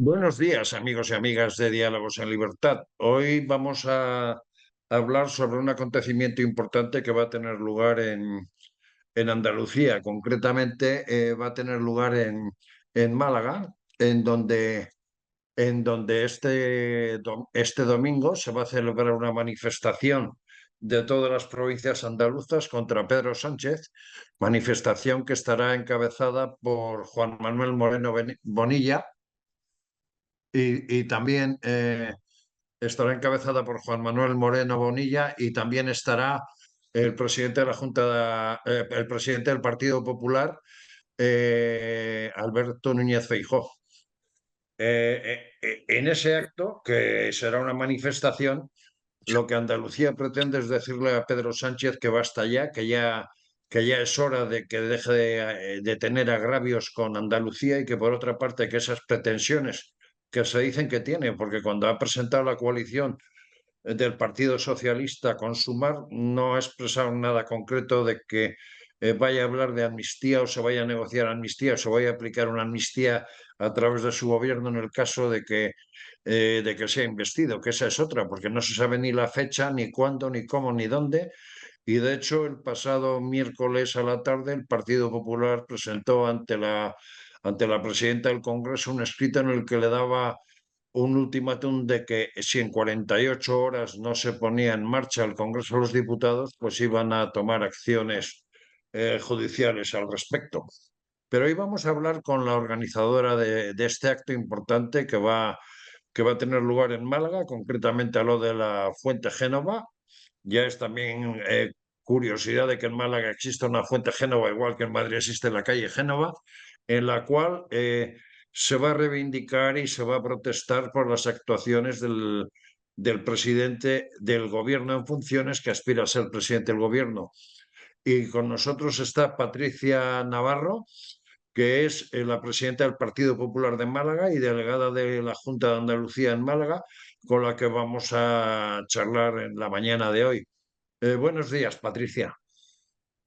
Buenos días, amigos y amigas de Diálogos en Libertad. Hoy vamos a hablar sobre un acontecimiento importante que va a tener lugar en Andalucía. Concretamente, va a tener lugar en Málaga, en donde, este domingo se va a celebrar una manifestación de todas las provincias andaluzas contra Pedro Sánchez, manifestación que estará encabezada por Juan Manuel Moreno Bonilla y también estará encabezada por Juan Manuel Moreno Bonilla y también estará el presidente de la Junta, el presidente del Partido Popular, Alberto Núñez Feijóo. En ese acto, que será una manifestación, lo que Andalucía pretende es decirle a Pedro Sánchez que basta ya, que ya es hora de que deje de tener agravios con Andalucía y que por otra parte que esas pretensiones que se dicen que tiene, porque cuando ha presentado la coalición del Partido Socialista con Sumar no ha expresado nada concreto de que vaya a hablar de amnistía o se vaya a negociar amnistía o se vaya a aplicar una amnistía a través de su gobierno en el caso de que sea investido, que esa es otra, porque no se sabe ni la fecha, ni cuándo, ni cómo, ni dónde. Y de hecho, el pasado miércoles a la tarde, el Partido Popular presentó ante la presidenta del Congreso un escrito en el que le daba un ultimátum de que si en 48 horas no se ponía en marcha el Congreso de los Diputados, pues iban a tomar acciones judiciales al respecto. Pero hoy vamos a hablar con la organizadora de este acto importante que va a tener lugar en Málaga, concretamente a lo de la Fuente Génova. Ya es también curiosidad de que en Málaga exista una Fuente Génova, igual que en Madrid existe la calle Génova, en la cual se va a reivindicar y se va a protestar por las actuaciones del presidente del gobierno en funciones, que aspira a ser presidente del gobierno. Y con nosotros está Patricia Navarro, que es la presidenta del Partido Popular de Málaga y delegada de la Junta de Andalucía en Málaga, con la que vamos a charlar en la mañana de hoy. Buenos días, Patricia.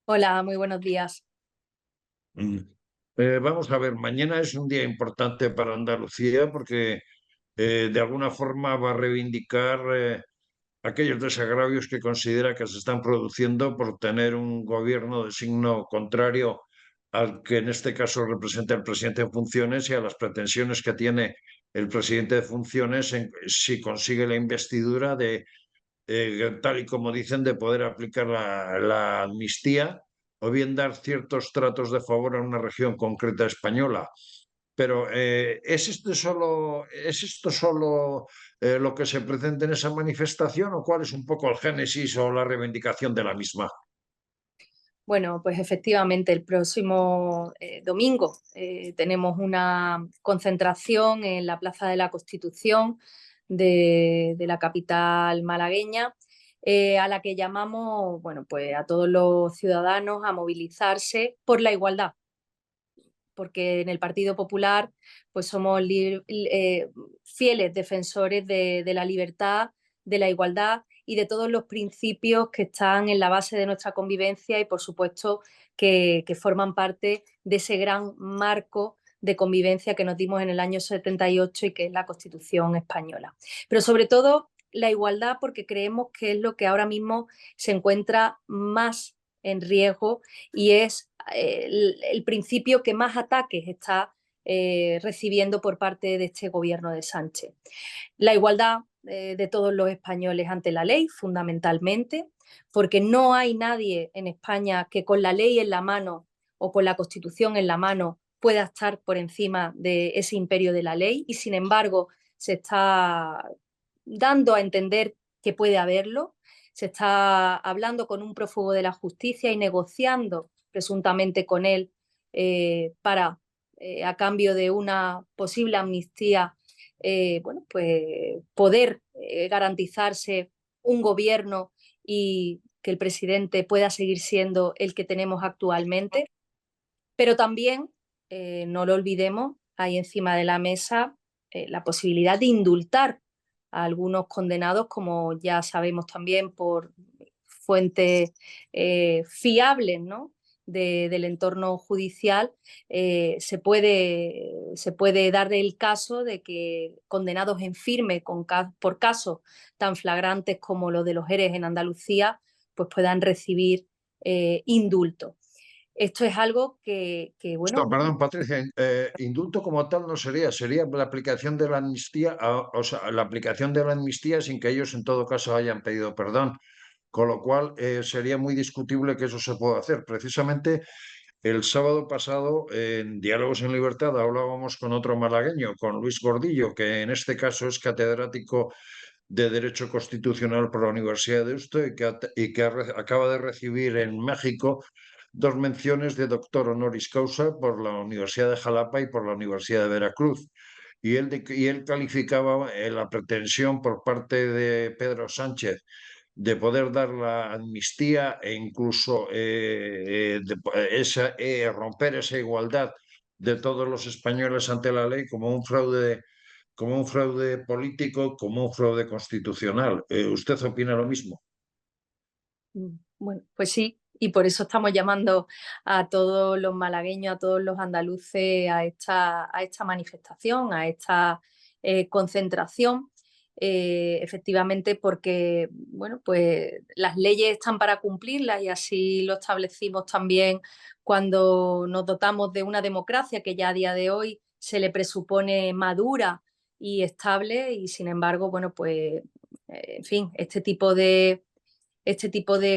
Hola, muy buenos días. Mm. Vamos a ver, mañana es un día importante para Andalucía porque de alguna forma va a reivindicar aquellos desagravios que considera que se están produciendo por tener un gobierno de signo contrario al que en este caso representa el presidente en funciones y a las pretensiones que tiene el presidente de funciones si consigue la investidura tal y como dicen, de poder aplicar la amnistía o bien dar ciertos tratos de favor a una región concreta española. Pero ¿es esto solo lo que se pretende en esa manifestación o cuál es un poco el génesis o la reivindicación de la misma? Bueno, pues efectivamente el próximo domingo tenemos una concentración en la Plaza de la Constitución de la capital malagueña, a la que llamamos, bueno, pues a todos los ciudadanos a movilizarse por la igualdad, porque en el Partido Popular pues somos fieles defensores de la libertad, de la igualdad y de todos los principios que están en la base de nuestra convivencia y, por supuesto, que forman parte de ese gran marco de convivencia que nos dimos en el año 78 y que es la Constitución española. Pero sobre todo la igualdad, porque creemos que es lo que ahora mismo se encuentra más en riesgo y es el principio que más ataques está recibiendo por parte de este gobierno de Sánchez. La igualdad de todos los españoles ante la ley, fundamentalmente, porque no hay nadie en España que con la ley en la mano o con la Constitución en la mano pueda estar por encima de ese imperio de la ley y, sin embargo, se está dando a entender que puede haberlo. Se está hablando con un prófugo de la justicia y negociando presuntamente con él para, a cambio de una posible amnistía, bueno, pues poder garantizarse un gobierno y que el presidente pueda seguir siendo el que tenemos actualmente. Pero también, no lo olvidemos, hay encima de la mesa la posibilidad de indultar a algunos condenados, como ya sabemos también por fuentes fiables, ¿no? del entorno judicial, se puede dar el caso de que condenados en firme por casos tan flagrantes como los de los ERE en Andalucía, pues puedan recibir indulto. Esto es algo bueno. Perdón, Patricia, indulto como tal no sería la aplicación de la amnistía, o sea, la aplicación de la amnistía sin que ellos en todo caso hayan pedido perdón, con lo cual sería muy discutible que eso se pueda hacer. Precisamente el sábado pasado en Diálogos en Libertad hablábamos con otro malagueño, con Luis Gordillo, que en este caso es catedrático de Derecho Constitucional por la Universidad de Deusto y que acaba de recibir en México 2 menciones de doctor honoris causa por la Universidad de Jalapa y por la Universidad de Veracruz. Y él calificaba la pretensión por parte de Pedro Sánchez de poder dar la amnistía e incluso romper esa igualdad de todos los españoles ante la ley como un fraude político, como un fraude constitucional. ¿Usted opina lo mismo? Bueno, pues sí, y por eso estamos llamando a todos los malagueños, a todos los andaluces a esta manifestación, a esta concentración, efectivamente porque, bueno, pues las leyes están para cumplirlas y así lo establecimos también cuando nos dotamos de una democracia que ya a día de hoy se le presupone madura y estable y sin embargo, bueno, pues, en fin, este tipo de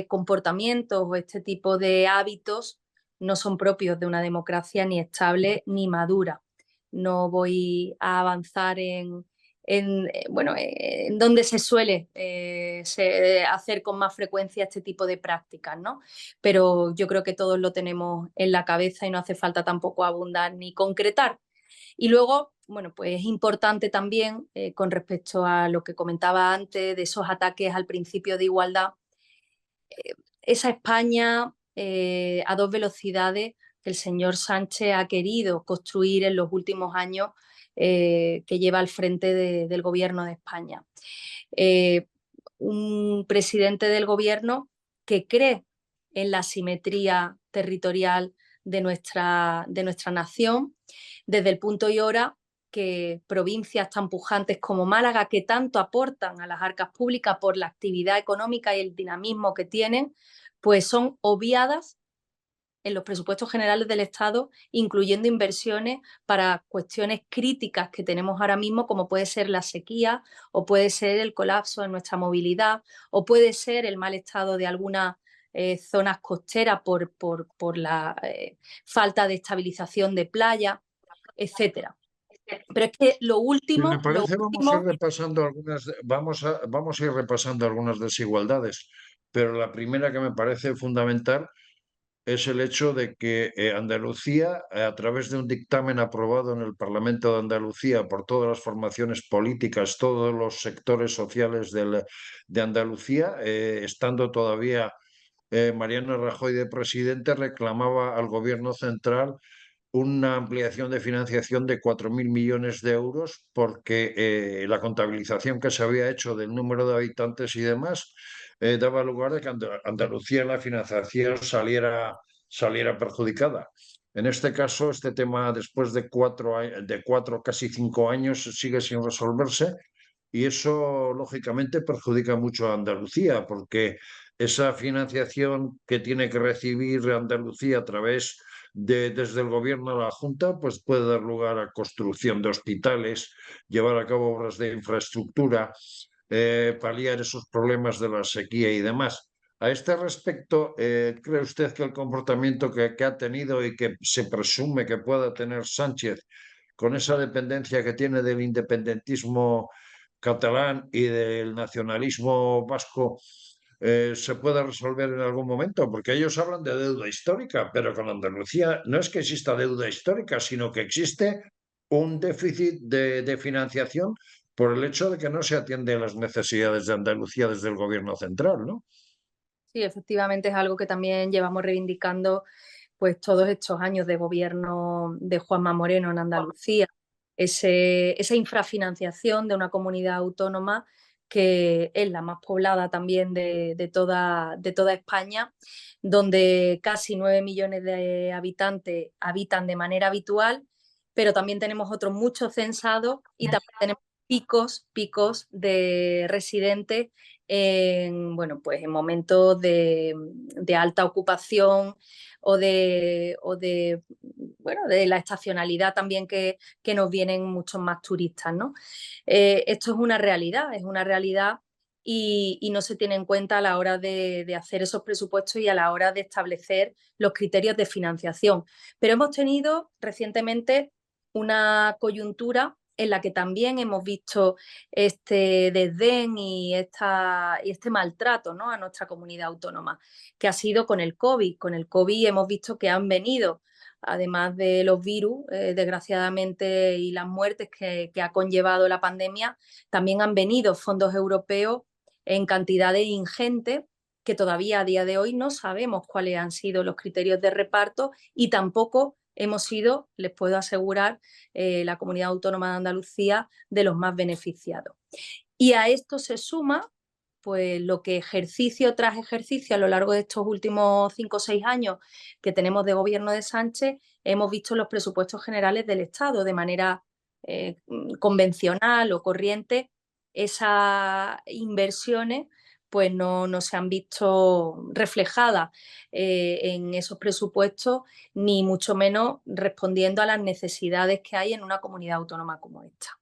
comportamientos o este tipo de hábitos no son propios de una democracia ni estable ni madura. No voy a avanzar bueno, en donde se suele hacer con más frecuencia este tipo de prácticas, ¿no? Pero yo creo que todos lo tenemos en la cabeza y no hace falta tampoco abundar ni concretar. Y luego, bueno, pues es importante también, con respecto a lo que comentaba antes, de esos ataques al principio de igualdad, esa España a dos velocidades que el señor Sánchez ha querido construir en los últimos años que lleva al frente del gobierno de España. Un presidente del gobierno que cree en la simetría territorial de nuestra nación, desde el punto y hora que provincias tan pujantes como Málaga, que tanto aportan a las arcas públicas por la actividad económica y el dinamismo que tienen, pues son obviadas en los presupuestos generales del Estado, incluyendo inversiones para cuestiones críticas que tenemos ahora mismo, como puede ser la sequía, o puede ser el colapso en nuestra movilidad, o puede ser el mal estado de algunas zonas costeras por la falta de estabilización de playa, etcétera. Pero es que lo Si me último, lo parece, último, vamos a ir repasando algunas desigualdades, pero la primera que me parece fundamental es el hecho de que Andalucía, a través de un dictamen aprobado en el Parlamento de Andalucía por todas las formaciones políticas, todos los sectores sociales de Andalucía, estando todavía Mariano Rajoy de presidente, reclamaba al gobierno central una ampliación de financiación de 4.000 millones de euros porque la contabilización que se había hecho del número de habitantes y demás daba lugar a que Andalucía en la financiación saliera perjudicada. En este caso, este tema, después de cuatro, casi 5 años, sigue sin resolverse y eso, lógicamente, perjudica mucho a Andalucía porque esa financiación que tiene que recibir Andalucía a través desde el gobierno a la Junta, pues puede dar lugar a construcción de hospitales, llevar a cabo obras de infraestructura, paliar esos problemas de la sequía y demás. A este respecto, ¿cree usted que el comportamiento que ha tenido y que se presume que pueda tener Sánchez con esa dependencia que tiene del independentismo catalán y del nacionalismo vasco se pueda resolver en algún momento? Porque ellos hablan de deuda histórica, pero con Andalucía no es que exista deuda histórica, sino que existe un déficit de financiación por el hecho de que no se atienden las necesidades de Andalucía desde el gobierno central, ¿no? sí, efectivamente es algo que también llevamos reivindicando pues todos estos años de gobierno de Juanma Moreno en Andalucía, esa infrafinanciación de una comunidad autónoma que es la más poblada también de toda España, donde casi 9 millones de habitantes habitan de manera habitual, pero también tenemos otros muchos censados y también tenemos picos de residentes bueno, pues en momentos de alta ocupación bueno, de la estacionalidad también que nos vienen muchos más turistas, ¿no? Esto es una realidad y no se tiene en cuenta a la hora de hacer esos presupuestos y a la hora de establecer los criterios de financiación. Pero hemos tenido recientemente una coyuntura en la que también hemos visto este desdén y este maltrato, ¿no?, a nuestra comunidad autónoma, que ha sido con el COVID. Con el COVID hemos visto que han venido, además de los virus, desgraciadamente, y las muertes que ha conllevado la pandemia, también han venido fondos europeos en cantidades ingentes que todavía a día de hoy no sabemos cuáles han sido los criterios de reparto y tampoco hemos sido, les puedo asegurar, la Comunidad Autónoma de Andalucía, de los más beneficiados. Y a esto se suma pues lo que ejercicio tras ejercicio a lo largo de estos últimos 5 o 6 años que tenemos de gobierno de Sánchez, hemos visto los presupuestos generales del Estado de manera convencional o corriente. Esas inversiones pues no se han visto reflejadas en esos presupuestos, ni mucho menos respondiendo a las necesidades que hay en una comunidad autónoma como esta.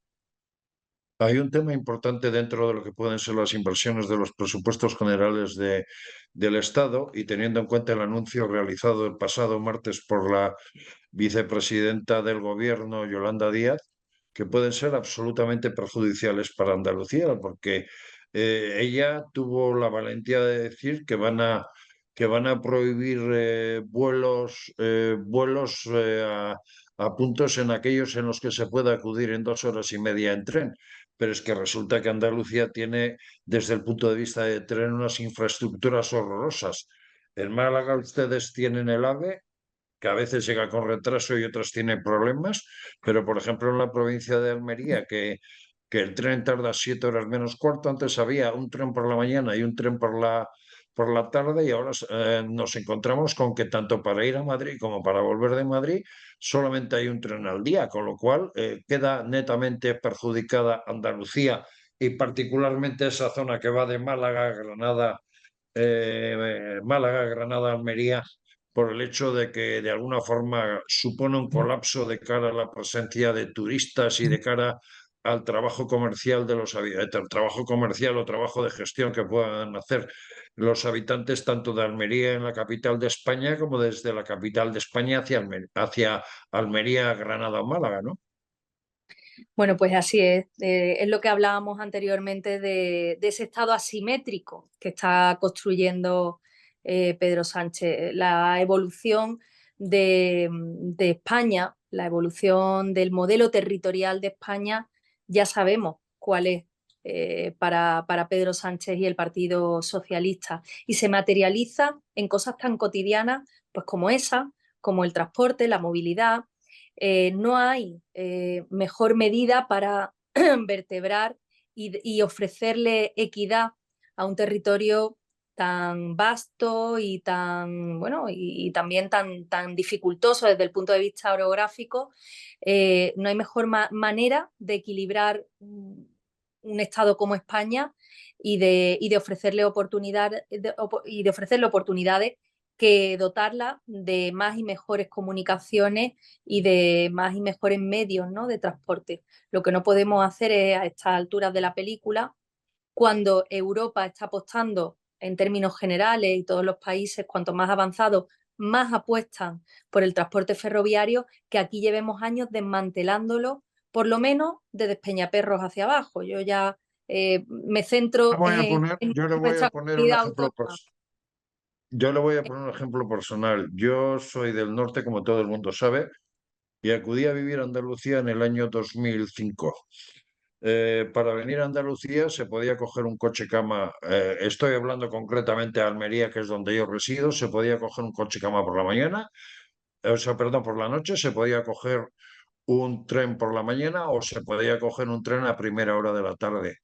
Hay un tema importante dentro de lo que pueden ser las inversiones de los presupuestos generales del Estado y teniendo en cuenta el anuncio realizado el pasado martes por la vicepresidenta del Gobierno, Yolanda Díaz, que pueden ser absolutamente perjudiciales para Andalucía, porque ella tuvo la valentía de decir que van a prohibir vuelos a puntos en aquellos en los que se pueda acudir en 2 horas y media en tren. Pero es que resulta que Andalucía tiene, desde el punto de vista de tren, unas infraestructuras horrorosas. En Málaga ustedes tienen el AVE, que a veces llega con retraso y otras tiene problemas, pero por ejemplo en la provincia de Almería, que el tren tarda 7 horas menos cuarto, antes había un tren por la mañana y un tren por la tarde y ahora nos encontramos con que tanto para ir a Madrid como para volver de Madrid solamente hay un tren al día, con lo cual queda netamente perjudicada Andalucía y particularmente esa zona que va de Málaga, Granada, Almería, por el hecho de que de alguna forma supone un colapso de cara a la presencia de turistas y de cara al trabajo comercial trabajo comercial o trabajo de gestión que puedan hacer los habitantes tanto de Almería en la capital de España como desde la capital de España hacia Almería, Granada o Málaga, ¿no? Bueno, pues así es lo que hablábamos anteriormente de ese estado asimétrico que está construyendo Pedro Sánchez. La evolución de España, la evolución del modelo territorial de España, ya sabemos cuál es para Pedro Sánchez y el Partido Socialista. Y se materializa en cosas tan cotidianas pues como esa, como el transporte, la movilidad. No hay mejor medida para vertebrar y ofrecerle equidad a un territorio tan vasto y tan bueno y también tan dificultoso desde el punto de vista orográfico. No hay mejor manera de equilibrar un estado como España y de ofrecerle oportunidades que dotarla de más y mejores comunicaciones y de más y mejores medios, ¿no?, de transporte. Lo que no podemos hacer es, a estas alturas de la película, cuando Europa está apostando en términos generales y todos los países, cuanto más avanzados, más apuestan por el transporte ferroviario, que aquí llevemos años desmantelándolo, por lo menos de Despeñaperros hacia abajo. Yo ya me centro en Yo le voy a nuestra poner un comunidad ejemplo, autónoma. yo le voy a poner un ejemplo personal. Yo soy del norte, como todo el mundo sabe, y acudí a vivir a Andalucía en el año 2005. Para venir a Andalucía se podía coger un coche cama, estoy hablando concretamente de Almería, que es donde yo resido, se podía coger un coche cama por la mañana, o sea, perdón, por la noche, se podía coger un tren por la mañana o se podía coger un tren a primera hora de la tarde.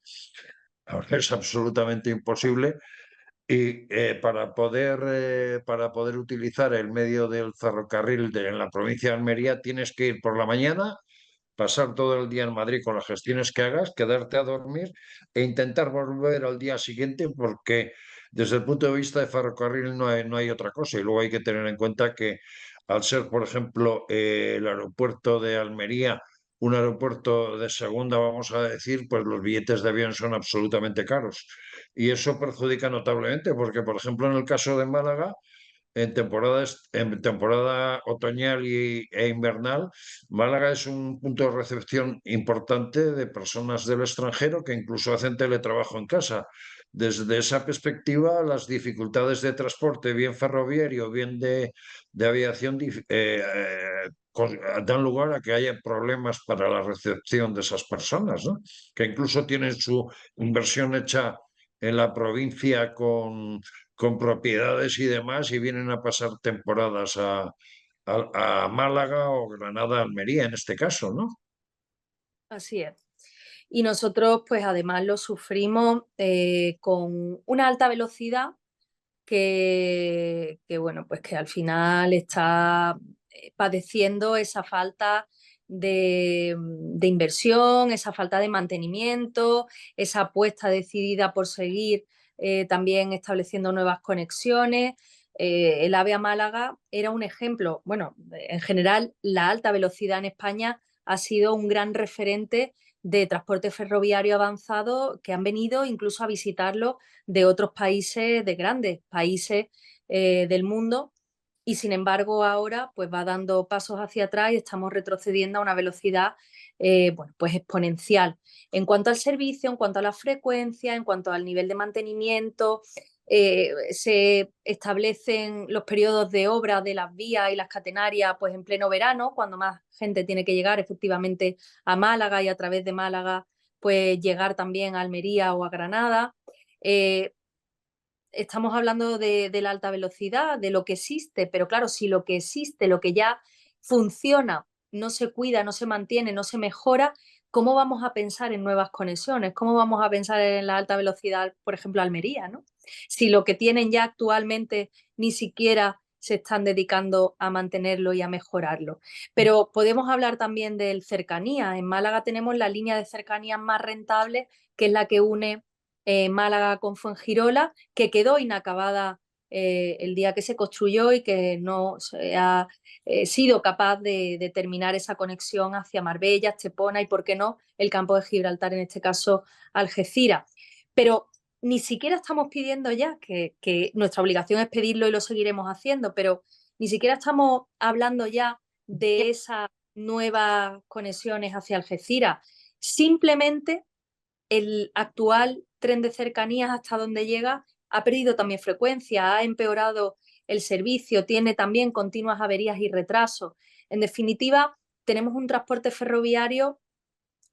Ahora es absolutamente imposible. Y para poder utilizar el medio del ferrocarril en la provincia de Almería, tienes que ir por la mañana, pasar todo el día en Madrid con las gestiones que hagas, quedarte a dormir e intentar volver al día siguiente, porque desde el punto de vista de ferrocarril no hay otra cosa. Y luego hay que tener en cuenta que al ser, por ejemplo, el aeropuerto de Almería, un aeropuerto de segunda, vamos a decir, pues los billetes de avión son absolutamente caros. Y eso perjudica notablemente, porque, por ejemplo, en el caso de Málaga, en temporada otoñal e invernal, Málaga es un punto de recepción importante de personas del extranjero que incluso hacen teletrabajo en casa. Desde esa perspectiva, las dificultades de transporte, bien ferroviario, bien de aviación, dan lugar a que haya problemas para la recepción de esas personas, ¿no? Que incluso tienen su inversión hecha en la provincia con propiedades y demás y vienen a pasar temporadas a Málaga o Granada, Almería en este caso, ¿no? Así es. Y nosotros, pues además lo sufrimos con una alta velocidad bueno, pues que al final está padeciendo esa falta de inversión, esa falta de mantenimiento, esa apuesta decidida por seguir también estableciendo nuevas conexiones. El AVE a Málaga era un ejemplo. Bueno, en general, la alta velocidad en España ha sido un gran referente de transporte ferroviario avanzado que han venido incluso a visitarlo de otros países, de grandes países del mundo, y sin embargo ahora pues va dando pasos hacia atrás y estamos retrocediendo a una velocidad bueno, pues exponencial. En cuanto al servicio, en cuanto a la frecuencia, en cuanto al nivel de mantenimiento, se establecen los periodos de obra de las vías y las catenarias pues en pleno verano, cuando más gente tiene que llegar efectivamente a Málaga y a través de Málaga pues llegar también a Almería o a Granada. Eh, Estamos hablando de la alta velocidad, de lo que existe, pero claro, si lo que existe, lo que ya funciona, no se cuida, no se mantiene, no se mejora, ¿cómo vamos a pensar en nuevas conexiones? ¿Cómo vamos a pensar en la alta velocidad, por ejemplo, Almería, ¿no? Si lo que tienen ya actualmente ni siquiera se están dedicando a mantenerlo y a mejorarlo. Pero podemos hablar también del cercanía. En Málaga tenemos la línea de cercanías más rentable, que es la que une Málaga con Fuengirola, que quedó inacabada el día que se construyó y que no se ha sido capaz de terminar esa conexión hacia Marbella, Estepona y, por qué no, el campo de Gibraltar, en este caso Algeciras. Pero ni siquiera estamos pidiendo ya, que nuestra obligación es pedirlo y lo seguiremos haciendo, pero ni siquiera estamos hablando ya de esas nuevas conexiones hacia Algeciras. Simplemente el actual tren de cercanías, hasta donde llega, ha perdido también frecuencia, ha empeorado el servicio, tiene también continuas averías y retrasos. En definitiva, tenemos un transporte ferroviario,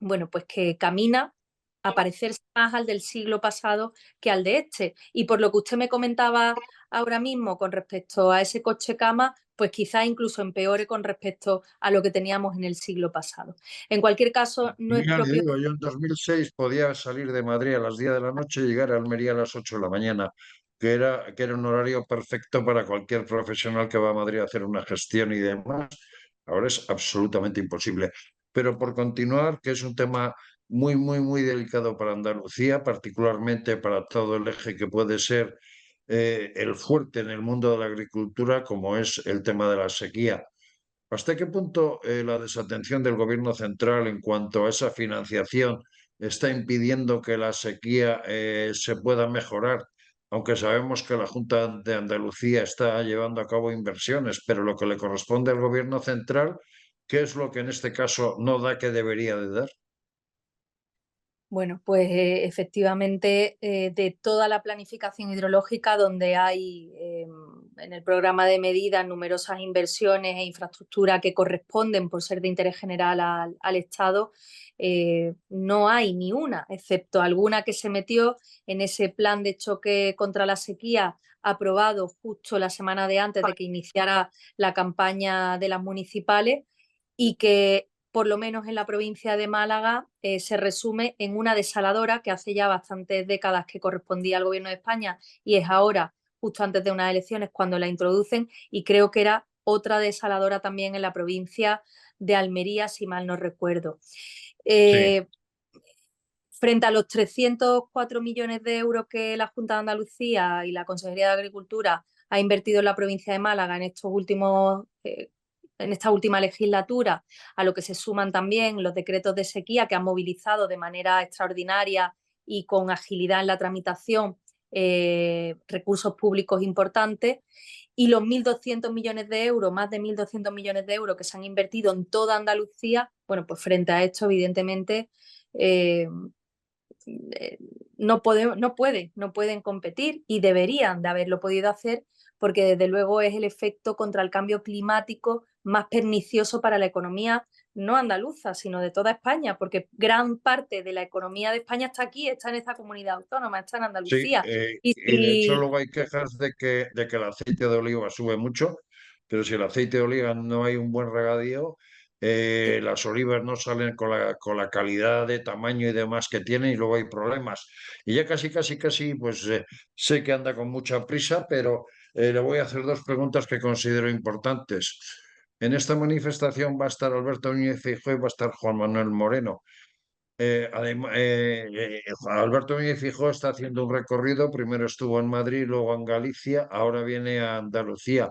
bueno, pues que camina a parecerse más al del siglo pasado que al de este. Y por lo que usted me comentaba ahora mismo con respecto a ese coche cama, pues quizá incluso empeore con respecto a lo que teníamos en el siglo pasado. En cualquier caso, no es Ya le propio. digo, yo en 2006 podía salir de Madrid a las 10 de la noche y llegar a Almería a las 8 de la mañana, que era un horario perfecto para cualquier profesional que va a Madrid a hacer una gestión y demás. Ahora es absolutamente imposible. Pero por continuar, que es un tema muy delicado para Andalucía, particularmente para todo el eje que puede ser el fuerte en el mundo de la agricultura, como es el tema de la sequía. ¿Hasta qué punto la desatención del gobierno central en cuanto a esa financiación está impidiendo que la sequía se pueda mejorar? Aunque sabemos que la Junta de Andalucía está llevando a cabo inversiones, pero lo que le corresponde al gobierno central, ¿qué es lo que en este caso no da que debería de dar? Bueno, pues efectivamente, de toda la planificación hidrológica, donde hay en el programa de medidas numerosas inversiones e infraestructura que corresponden por ser de interés general al Estado, no hay ni una, excepto alguna que se metió en ese plan de choque contra la sequía aprobado justo la semana de antes de que iniciara la campaña de las municipales, y que por lo menos en la provincia de Málaga, se resume en una desaladora que hace ya bastantes décadas que correspondía al Gobierno de España y es ahora, justo antes de unas elecciones, cuando la introducen, y creo que era otra desaladora también en la provincia de Almería, si mal no recuerdo. Sí, Frente a los 304 millones de euros que la Junta de Andalucía y la Consejería de Agricultura ha invertido en la provincia de Málaga en esta última legislatura, a lo que se suman también los decretos de sequía que han movilizado de manera extraordinaria y con agilidad en la tramitación recursos públicos importantes, y los 1.200 millones de euros, más de 1.200 millones de euros que se han invertido en toda Andalucía, bueno, pues frente a esto, evidentemente, eh, no pueden competir y deberían de haberlo podido hacer porque desde luego es el efecto contra el cambio climático más pernicioso para la economía no andaluza, sino de toda España, porque gran parte de la economía de España está aquí, está en esta comunidad autónoma, está en sí. Andalucía. Y Y de hecho si luego hay quejas de que el aceite de oliva sube mucho, pero si el aceite de oliva no hay un buen regadío, las olivas no salen con la calidad de tamaño y demás que tienen y luego hay problemas. Y ya casi, casi, casi, pues sé que anda con mucha prisa, pero le voy a hacer dos preguntas que considero importantes. En esta manifestación va a estar Alberto Núñez Feijóo y va a estar Juan Manuel Moreno. Alberto Núñez Feijóo está haciendo un recorrido, primero estuvo en Madrid, luego en Galicia, ahora viene a Andalucía,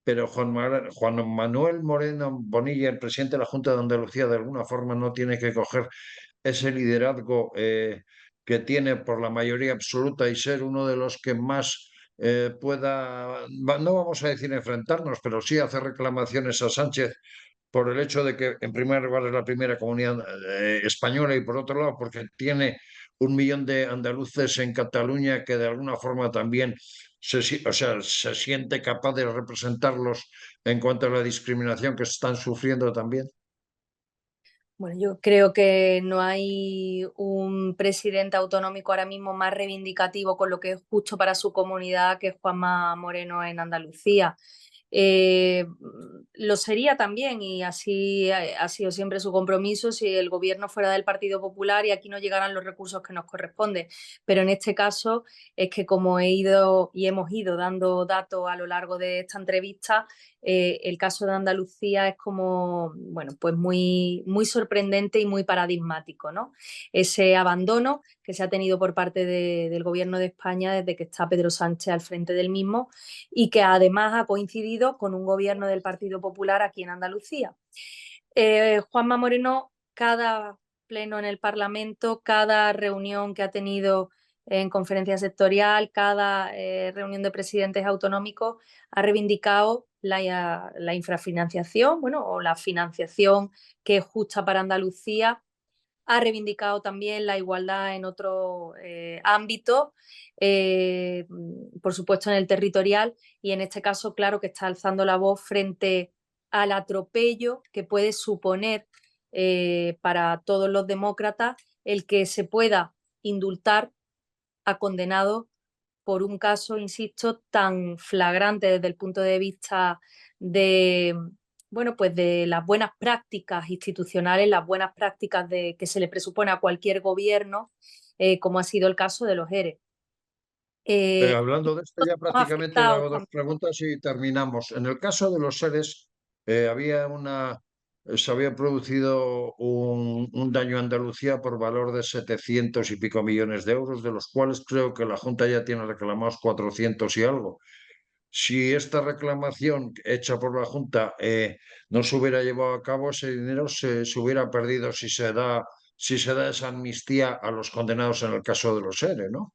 pero Juan Manuel Moreno Bonilla, el presidente de la Junta de Andalucía, de alguna forma no tiene que coger ese liderazgo que tiene por la mayoría absoluta y ser uno de los que más no vamos a decir enfrentarnos, pero sí hacer reclamaciones a Sánchez por el hecho de que, en primer lugar, es la primera comunidad española y, por otro lado, porque tiene 1 millón de andaluces en Cataluña que de alguna forma también o sea, se siente capaz de representarlos en cuanto a la discriminación que están sufriendo también. Bueno, yo creo que no hay un presidente autonómico ahora mismo más reivindicativo con lo que es justo para su comunidad que Juanma Moreno en Andalucía. Lo sería también, y así ha sido siempre su compromiso, si el gobierno fuera del Partido Popular y aquí no llegaran los recursos que nos corresponden. Pero en este caso es que, como he ido y hemos ido dando datos a lo largo de esta entrevista, el caso de Andalucía es como, bueno, pues muy, muy sorprendente y muy paradigmático, ¿no? Ese abandono que se ha tenido por parte del Gobierno de España desde que está Pedro Sánchez al frente del mismo, y que además ha coincidido con un gobierno del Partido Popular aquí en Andalucía. Juanma Moreno, cada pleno en el Parlamento, cada reunión que ha tenido en conferencia sectorial, cada reunión de presidentes autonómicos, ha reivindicado la infrafinanciación, bueno, o la financiación que es justa para Andalucía. Ha reivindicado también la igualdad en otros ámbitos, por supuesto en el territorial, y en este caso, claro, que está alzando la voz frente al atropello que puede suponer para todos los demócratas el que se pueda indultar a condenados por un caso, insisto, tan flagrante desde el punto de vista de, bueno, pues de las buenas prácticas institucionales, las buenas prácticas que se le presupone a cualquier gobierno, como ha sido el caso de los ERE. Hablando de esto, ya Ha prácticamente le afectado hago dos preguntas y terminamos. En el caso de los seres, se había producido un daño a Andalucía por valor de 700 y pico millones de euros, de los cuales creo que la Junta ya tiene reclamados 400 y algo. Si esta reclamación hecha por la Junta no se hubiera llevado a cabo, ese dinero se hubiera perdido si se da esa amnistía a los condenados en el caso de los seres, ¿no?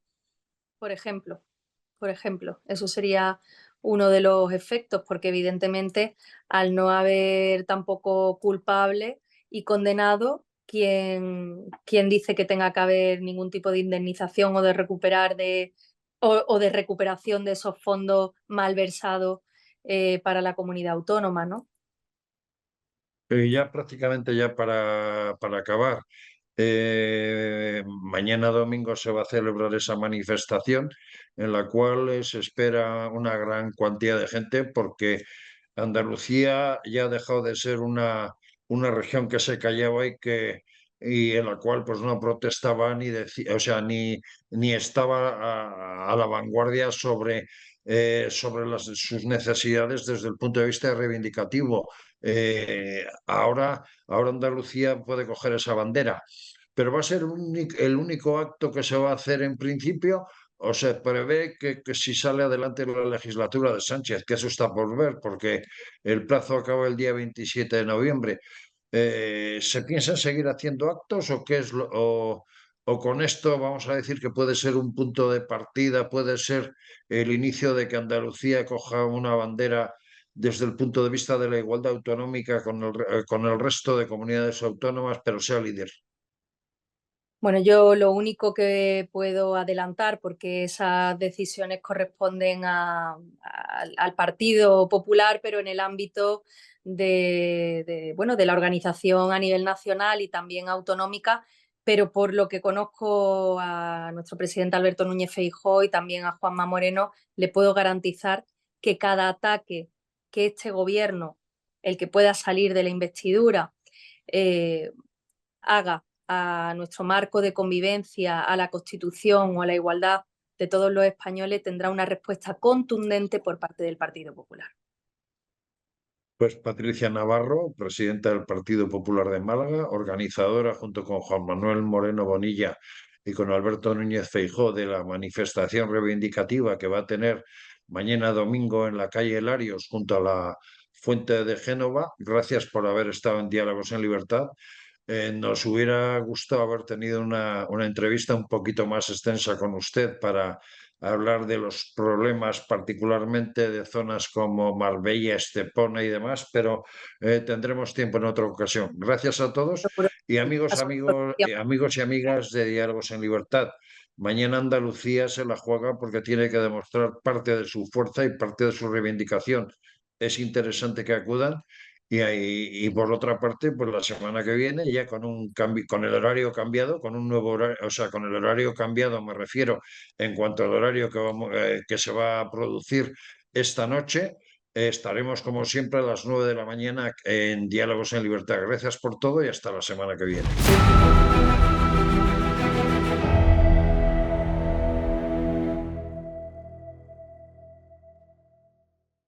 por ejemplo, eso sería uno de los efectos, porque evidentemente al no haber tampoco culpable y condenado, ¿quién dice que tenga que haber ningún tipo de indemnización o de o de recuperación de esos fondos malversados para la comunidad autónoma, ¿no? Ya prácticamente ya para acabar, mañana domingo se va a celebrar esa manifestación en la cual se espera una gran cantidad de gente porque Andalucía ya ha dejado de ser una región que se callaba y en la cual pues no protestaba ni decía, o sea, ni estaba a la vanguardia sobre sus necesidades desde el punto de vista reivindicativo. Ahora Andalucía puede coger esa bandera, pero va a ser el único acto que se va a hacer en principio. O se prevé que si sale adelante la legislatura de Sánchez, que eso está por ver, porque el plazo acaba el día 27 de noviembre. ¿Se piensa seguir haciendo actos o qué es o con esto vamos a decir que puede ser un punto de partida, puede ser el inicio de que Andalucía coja una bandera desde el punto de vista de la igualdad autonómica con el resto de comunidades autónomas, pero sea líder? Bueno, yo lo único que puedo adelantar, porque esas decisiones corresponden al Partido Popular, pero en el ámbito bueno, de la organización a nivel nacional y también autonómica, pero por lo que conozco a nuestro presidente Alberto Núñez Feijóo y también a Juanma Moreno, le puedo garantizar que cada ataque que este gobierno, el que pueda salir de la investidura, eh, haga a nuestro marco de convivencia, a la Constitución o a la igualdad de todos los españoles, tendrá una respuesta contundente por parte del Partido Popular. Pues Patricia Navarro, presidenta del Partido Popular de Málaga, organizadora junto con Juan Manuel Moreno Bonilla y con Alberto Núñez Feijóo de la manifestación reivindicativa que va a tener mañana domingo en la calle Larios junto a la Fuente de Génova. Gracias por haber estado en Diálogos en Libertad. Nos hubiera gustado haber tenido una entrevista un poquito más extensa con usted para hablar de los problemas, particularmente de zonas como Marbella, Estepona y demás, pero tendremos tiempo en otra ocasión. Gracias a todos Seguro y que sí. A su disposición. amigos y amigas de Diálogos en Libertad. Mañana Andalucía se la juega porque tiene que demostrar parte de su fuerza y parte de su reivindicación. Es interesante que acudan y por otra parte, pues la semana que viene, ya con un cambio, con el horario cambiado, con un nuevo horario, o sea, con el horario cambiado me refiero en cuanto al horario que se va a producir esta noche, estaremos como siempre a las 9 de la mañana en Diálogos en Libertad. Gracias por todo y hasta la semana que viene.